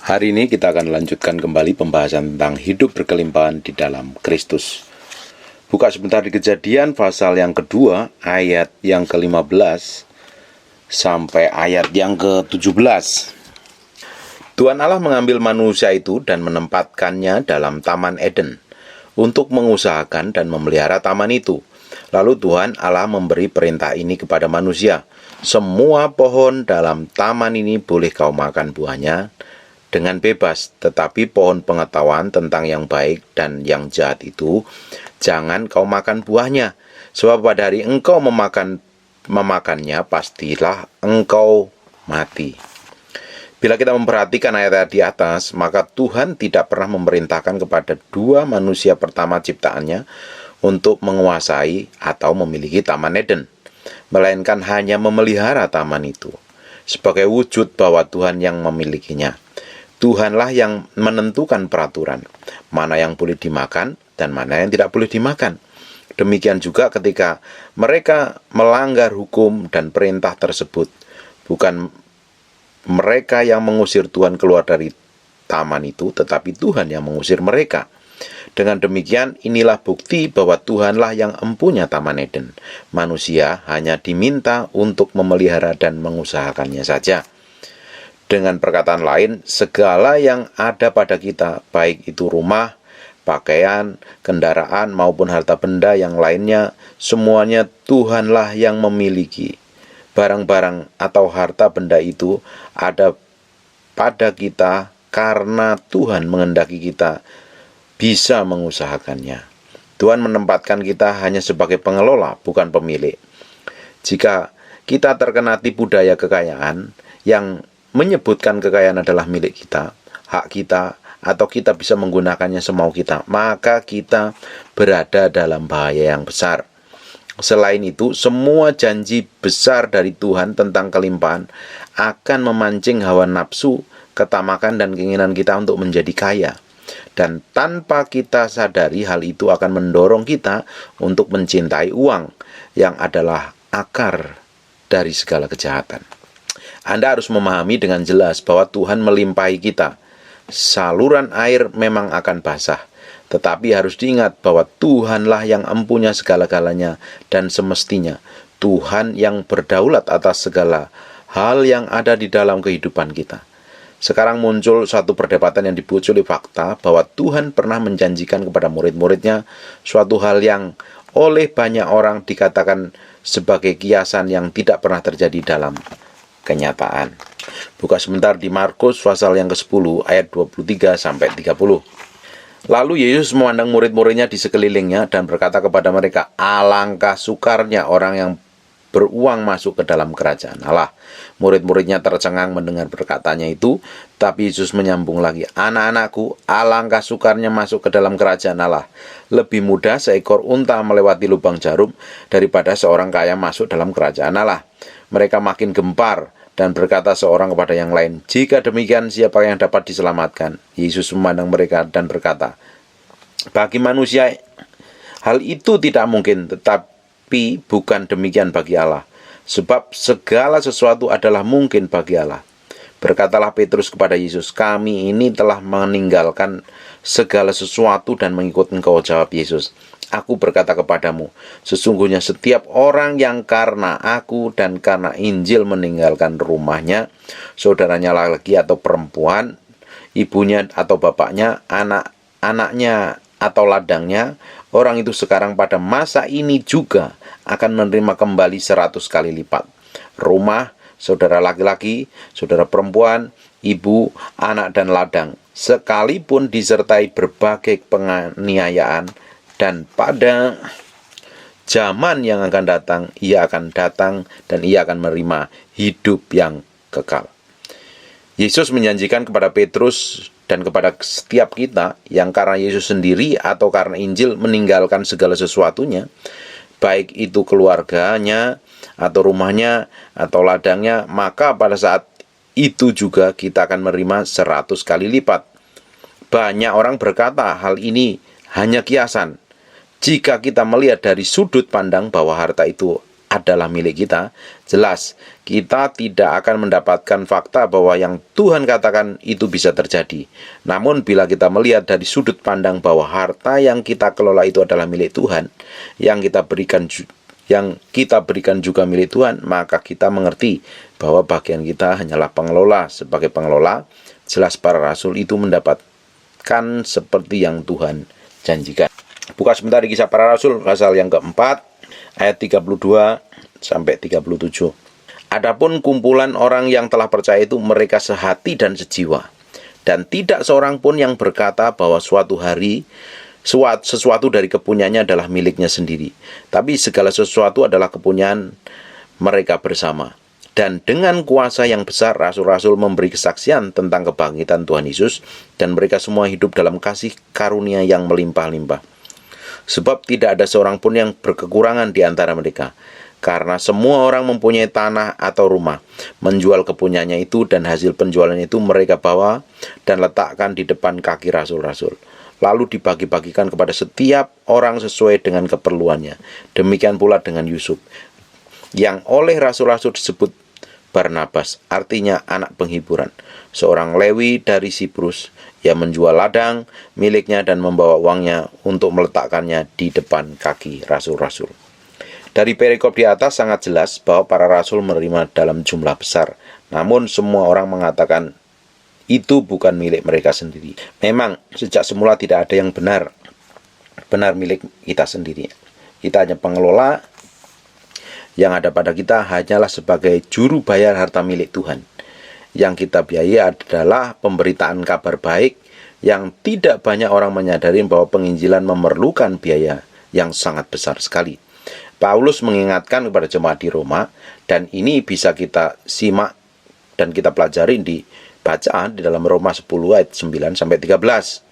Hari ini kita akan lanjutkan kembali pembahasan tentang hidup berkelimpahan di dalam Kristus. Buka sebentar di Kejadian pasal yang kedua, ayat yang ke-15 sampai ayat yang ke-17. Tuhan Allah mengambil manusia itu dan menempatkannya dalam Taman Eden untuk mengusahakan dan memelihara taman itu. Lalu Tuhan Allah memberi perintah ini kepada manusia, "Semua pohon dalam taman ini boleh kau makan buahnya dengan bebas, tetapi pohon pengetahuan tentang yang baik dan yang jahat itu jangan kau makan buahnya, sebab pada hari engkau memakannya pastilah engkau mati." Bila kita memperhatikan ayat-ayat di atas, maka Tuhan tidak pernah memerintahkan kepada dua manusia pertama ciptaannya untuk menguasai atau memiliki Taman Eden, melainkan hanya memelihara taman itu sebagai wujud bahwa Tuhan yang memilikinya. Tuhanlah yang menentukan peraturan, mana yang boleh dimakan dan mana yang tidak boleh dimakan. Demikian juga ketika mereka melanggar hukum dan perintah tersebut, bukan mereka yang mengusir Tuhan keluar dari taman itu, tetapi Tuhan yang mengusir mereka. Dengan demikian, inilah bukti bahwa Tuhanlah yang empunya Taman Eden. Manusia hanya diminta untuk memelihara dan mengusahakannya saja. Dengan perkataan lain, segala yang ada pada kita, baik itu rumah, pakaian, kendaraan, maupun harta benda yang lainnya, semuanya Tuhanlah yang memiliki. Barang-barang atau harta benda itu ada pada kita karena Tuhan menghendaki kita bisa mengusahakannya. Tuhan menempatkan kita hanya sebagai pengelola, bukan pemilik. Jika kita terkena tipu daya kekayaan yang menyebutkan kekayaan adalah milik kita, hak kita, atau kita bisa menggunakannya semau kita, maka kita berada dalam bahaya yang besar. Selain itu, semua janji besar dari Tuhan tentang kelimpahan akan memancing hawa nafsu, ketamakan, dan keinginan kita untuk menjadi kaya. Dan tanpa kita sadari, hal itu akan mendorong kita untuk mencintai uang, yang adalah akar dari segala kejahatan. Anda harus memahami dengan jelas bahwa Tuhan melimpahi kita. Saluran air memang akan basah, tetapi harus diingat bahwa Tuhanlah yang empunya segala-galanya, dan semestinya Tuhan yang berdaulat atas segala hal yang ada di dalam kehidupan kita. Sekarang muncul suatu perdebatan yang dibuculi fakta bahwa Tuhan pernah menjanjikan kepada murid-muridnya suatu hal yang oleh banyak orang dikatakan sebagai kiasan yang tidak pernah terjadi dalam kenyataan. Buka sebentar di Markus pasal yang ke-10 ayat 23 sampai 30. Lalu Yesus memandang murid-muridnya di sekelilingnya dan berkata kepada mereka, "Alangkah sukarnya orang yang beruang masuk ke dalam kerajaan Allah." Murid-muridnya tercengang mendengar perkataannya itu, tapi Yesus menyambung lagi, "Anak-anakku, alangkah sukarnya masuk ke dalam kerajaan Allah. Lebih mudah seekor unta melewati lubang jarum daripada seorang kaya masuk dalam kerajaan Allah." Mereka makin gempar dan berkata seorang kepada yang lain, "Jika demikian, siapa yang dapat diselamatkan?" Yesus memandang mereka dan berkata, "Bagi manusia hal itu tidak mungkin, tetapi bukan demikian bagi Allah. Sebab segala sesuatu adalah mungkin bagi Allah." Berkatalah Petrus kepada Yesus, "Kami ini telah meninggalkan segala sesuatu dan mengikut Engkau." Jawab Yesus, "Aku berkata kepadamu, sesungguhnya setiap orang yang karena aku dan karena Injil meninggalkan rumahnya, saudaranya laki atau perempuan, ibunya atau bapaknya, anak-anaknya atau ladangnya, orang itu sekarang pada masa ini juga akan menerima kembali 100 kali lipat. Rumah, saudara laki-laki, saudara perempuan, ibu, anak dan ladang, sekalipun disertai berbagai penganiayaan, dan pada zaman yang akan datang, ia akan datang dan ia akan menerima hidup yang kekal." Yesus menjanjikan kepada Petrus dan kepada setiap kita yang karena Yesus sendiri atau karena Injil meninggalkan segala sesuatunya, baik itu keluarganya atau rumahnya atau ladangnya, maka pada saat itu juga kita akan menerima 100 kali lipat. Banyak orang berkata hal ini hanya kiasan. Jika kita melihat dari sudut pandang bahwa harta itu adalah milik kita, jelas kita tidak akan mendapatkan fakta bahwa yang Tuhan katakan itu bisa terjadi. Namun bila kita melihat dari sudut pandang bahwa harta yang kita kelola itu adalah milik Tuhan, yang kita berikan juga milik Tuhan, maka kita mengerti bahwa bagian kita hanyalah pengelola. Sebagai pengelola, jelas para rasul itu mendapatkan seperti yang Tuhan janjikan. Buka sebentar di Kisah Para Rasul pasal yang keempat, ayat 32 sampai 37. Adapun kumpulan orang yang telah percaya itu mereka sehati dan sejiwa, dan tidak seorang pun yang berkata bahwa suatu hari sesuatu dari kepunyaannya adalah miliknya sendiri, tapi segala sesuatu adalah kepunyaan mereka bersama. Dan dengan kuasa yang besar, rasul-rasul memberi kesaksian tentang kebangkitan Tuhan Yesus, dan mereka semua hidup dalam kasih karunia yang melimpah-limpah. Sebab tidak ada seorang pun yang berkekurangan di antara mereka, karena semua orang mempunyai tanah atau rumah, menjual kepunyaannya itu, dan hasil penjualan itu mereka bawa dan letakkan di depan kaki rasul-rasul. Lalu dibagi-bagikan kepada setiap orang sesuai dengan keperluannya. Demikian pula dengan Yusuf, yang oleh rasul-rasul disebut Barnabas, artinya anak penghiburan, seorang Lewi dari Siprus, yang menjual ladang miliknya dan membawa uangnya untuk meletakkannya di depan kaki rasul-rasul. Dari perikop di atas sangat jelas bahwa para rasul menerima dalam jumlah besar, namun semua orang mengatakan itu bukan milik mereka sendiri. Memang sejak semula tidak ada yang benar milik kita sendiri. Kita hanya pengelola. Yang ada pada kita hanyalah sebagai juru bayar harta milik Tuhan. Yang kita biayai adalah pemberitaan kabar baik, yang tidak banyak orang menyadari bahwa penginjilan memerlukan biaya yang sangat besar sekali. Paulus mengingatkan kepada jemaat di Roma, dan ini bisa kita simak dan kita pelajari di bacaan di dalam Roma 10 ayat 9 sampai 13.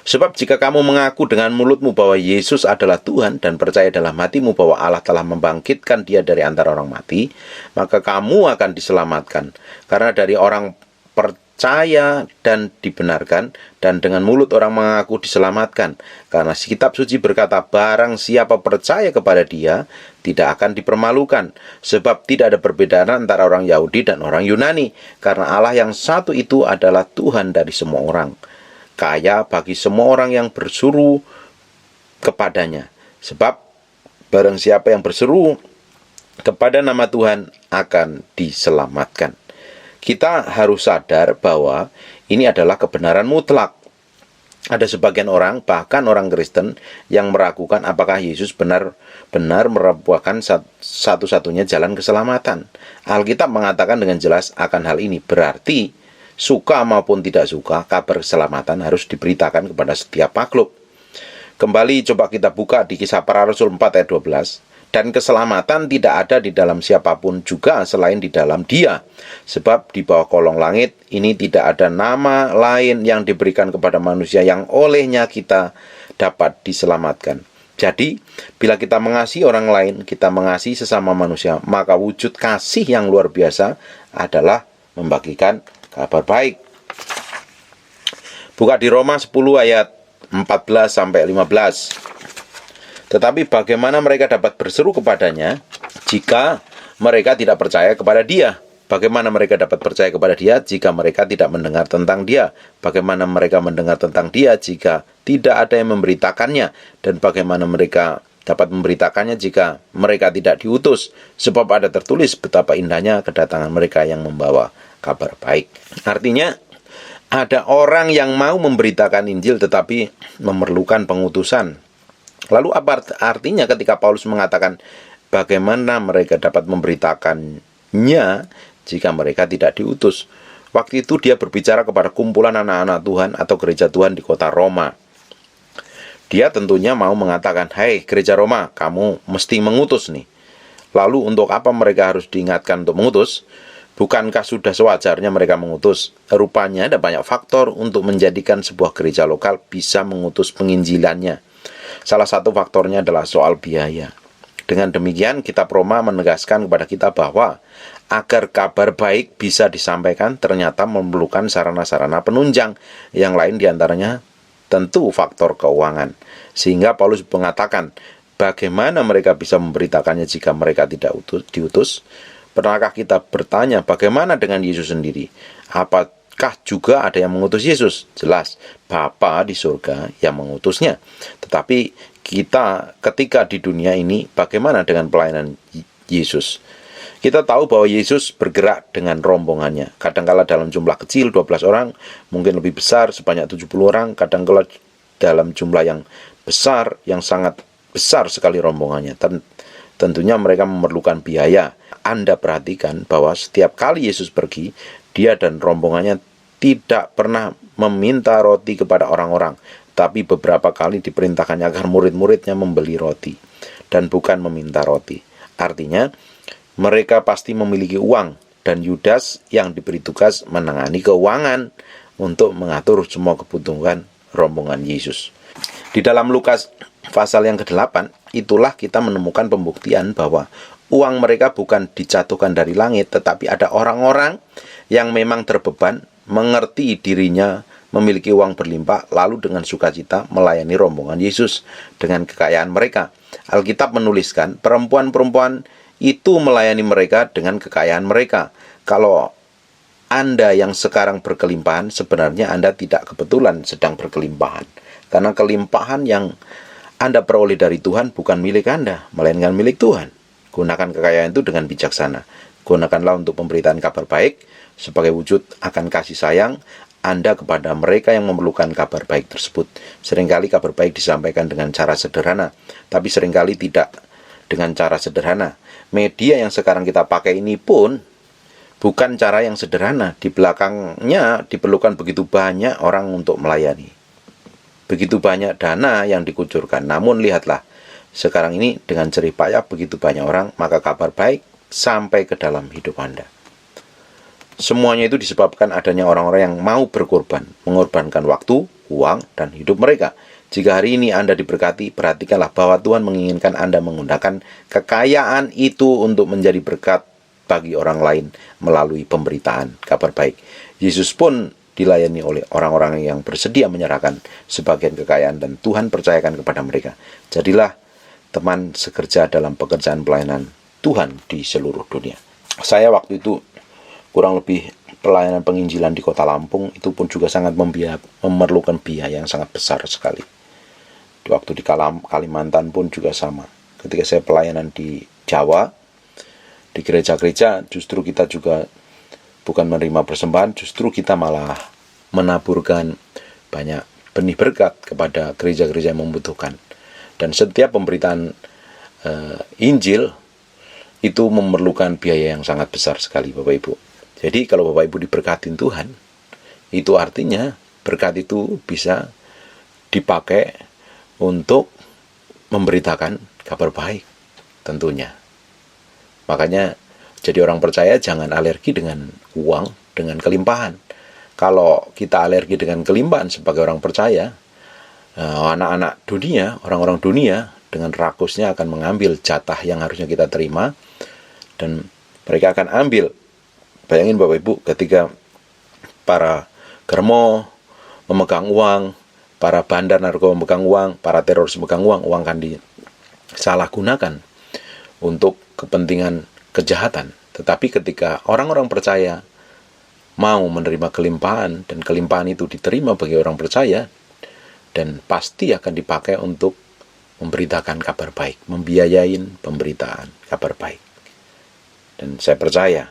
Sebab jika kamu mengaku dengan mulutmu bahwa Yesus adalah Tuhan dan percaya dalam hatimu bahwa Allah telah membangkitkan dia dari antara orang mati, maka kamu akan diselamatkan. Karena dari orang percaya dan dibenarkan, dan dengan mulut orang mengaku diselamatkan. Karena kitab suci berkata, barang siapa percaya kepada dia tidak akan dipermalukan. Sebab tidak ada perbedaan antara orang Yahudi dan orang Yunani, karena Allah yang satu itu adalah Tuhan dari semua orang, kaya bagi semua orang yang berseru kepadanya. Sebab barang siapa yang berseru kepada nama Tuhan akan diselamatkan. Kita harus sadar bahwa ini adalah kebenaran mutlak. Ada sebagian orang, bahkan orang Kristen, yang meragukan apakah Yesus benar-benar merupakan satu-satunya jalan keselamatan. Alkitab mengatakan dengan jelas akan hal ini. Berarti suka maupun tidak suka, kabar keselamatan harus diberitakan kepada setiap makhluk. Kembali coba kita buka di Kisah Para Rasul 4 ayat 12. Dan keselamatan tidak ada di dalam siapapun juga selain di dalam Dia. Sebab di bawah kolong langit ini tidak ada nama lain yang diberikan kepada manusia yang olehnya kita dapat diselamatkan. Jadi, bila kita mengasihi orang lain, kita mengasihi sesama manusia, maka wujud kasih yang luar biasa adalah membagikan kabar baik. Buka di Roma 10 ayat 14 sampai 15. Tetapi bagaimana mereka dapat berseru kepadanya jika mereka tidak percaya kepada Dia? Bagaimana mereka dapat percaya kepada Dia jika mereka tidak mendengar tentang Dia? Bagaimana mereka mendengar tentang Dia jika tidak ada yang memberitakannya? Dan bagaimana mereka dapat memberitakannya jika mereka tidak diutus? Sebab ada tertulis betapa indahnya kedatangan mereka yang membawa kabar baik. Artinya, ada orang yang mau memberitakan Injil tetapi memerlukan pengutusan. Lalu apa artinya ketika Paulus mengatakan bagaimana mereka dapat memberitakannya jika mereka tidak diutus? Waktu itu dia berbicara kepada kumpulan anak-anak Tuhan atau gereja Tuhan di kota Roma. Dia tentunya mau mengatakan, "Hai gereja Roma, kamu mesti mengutus nih." Lalu untuk apa mereka harus diingatkan untuk mengutus? Bukankah sudah sewajarnya mereka mengutus? Rupanya ada banyak faktor untuk menjadikan sebuah gereja lokal bisa mengutus penginjilannya. Salah satu faktornya adalah soal biaya. Dengan demikian, kitab Roma menegaskan kepada kita bahwa agar kabar baik bisa disampaikan ternyata memerlukan sarana-sarana penunjang. Yang lain diantaranya tentu faktor keuangan. Sehingga Paulus mengatakan, bagaimana mereka bisa memberitakannya jika mereka tidak diutus? Pernahkah kita bertanya bagaimana dengan Yesus sendiri? Apakah juga ada yang mengutus Yesus? Jelas, Bapa di surga yang mengutusnya. Tetapi kita ketika di dunia ini, bagaimana dengan pelayanan Yesus? Kita tahu bahwa Yesus bergerak dengan rombongannya. Kadangkala dalam jumlah kecil 12 orang, mungkin lebih besar sebanyak 70 orang, kadangkala dalam jumlah yang besar, yang sangat besar sekali rombongannya. Tentunya mereka memerlukan biaya. Anda perhatikan bahwa setiap kali Yesus pergi, dia dan rombongannya tidak pernah meminta roti kepada orang-orang, tapi beberapa kali diperintahkannya agar murid-muridnya membeli roti dan bukan meminta roti. Artinya, mereka pasti memiliki uang, dan Yudas yang diberi tugas menangani keuangan untuk mengatur semua kebutuhan rombongan Yesus. Di dalam Lukas pasal yang ke-8, itulah kita menemukan pembuktian bahwa uang mereka bukan dijatuhkan dari langit, tetapi ada orang-orang yang memang terbeban, mengerti dirinya memiliki uang berlimpah, lalu dengan sukacita melayani rombongan Yesus dengan kekayaan mereka. Alkitab menuliskan, perempuan-perempuan itu melayani mereka dengan kekayaan mereka. Kalau Anda yang sekarang berkelimpahan, sebenarnya Anda tidak kebetulan sedang berkelimpahan. Karena kelimpahan yang Anda peroleh dari Tuhan bukan milik Anda, melainkan milik Tuhan. Gunakan kekayaan itu dengan bijaksana. Gunakanlah untuk pemberitaan kabar baik sebagai wujud akan kasih sayang Anda kepada mereka yang memerlukan kabar baik tersebut. Seringkali kabar baik disampaikan dengan cara sederhana, tapi seringkali tidak dengan cara sederhana. Media yang sekarang kita pakai ini pun bukan cara yang sederhana. Di belakangnya diperlukan begitu banyak orang untuk melayani. Begitu banyak dana yang dikucurkan. Namun lihatlah, sekarang ini dengan jerih payah begitu banyak orang, maka kabar baik sampai ke dalam hidup Anda. Semuanya itu disebabkan adanya orang-orang yang mau berkorban, mengorbankan waktu, uang, dan hidup mereka. Jika hari ini Anda diberkati, perhatikanlah bahwa Tuhan menginginkan Anda menggunakan kekayaan itu untuk menjadi berkat bagi orang lain melalui pemberitaan kabar baik. Yesus pun dilayani oleh orang-orang yang bersedia menyerahkan sebagian kekayaan dan Tuhan percayakan kepada mereka. Jadilah teman sekerja dalam pekerjaan pelayanan Tuhan di seluruh dunia. Saya waktu itu kurang lebih pelayanan penginjilan di kota Lampung itu pun juga sangat memerlukan biaya yang sangat besar sekali. Waktu di Kalimantan pun juga sama. Ketika saya pelayanan di Jawa, di gereja-gereja, justru kita juga bukan menerima persembahan, justru kita malah menaburkan banyak benih berkat kepada gereja-gereja yang membutuhkan. Dan setiap pemberitaan Injil itu memerlukan biaya yang sangat besar sekali, Bapak Ibu. Jadi kalau Bapak Ibu diberkatin Tuhan, itu artinya berkat itu bisa dipakai untuk memberitakan kabar baik tentunya. Makanya jadi orang percaya jangan alergi dengan uang, dengan kelimpahan. Kalau kita alergi dengan kelimpahan sebagai orang percaya, anak-anak dunia, orang-orang dunia dengan rakusnya akan mengambil jatah yang harusnya kita terima, dan mereka akan ambil. Bayangin Bapak Ibu, ketika para germo memegang uang, para bandar narkoba memegang uang, para teroris memegang uang kan disalahgunakan untuk kepentingan kejahatan. Tetapi ketika orang-orang percaya mau menerima kelimpahan, dan kelimpahan itu diterima bagi orang percaya, dan pasti akan dipakai untuk memberitakan kabar baik, membiayain pemberitaan kabar baik. Dan saya percaya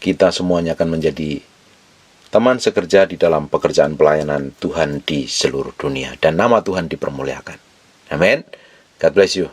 kita semuanya akan menjadi teman sekerja di dalam pekerjaan pelayanan Tuhan di seluruh dunia. Dan nama Tuhan dipermuliakan. Amin. God bless you.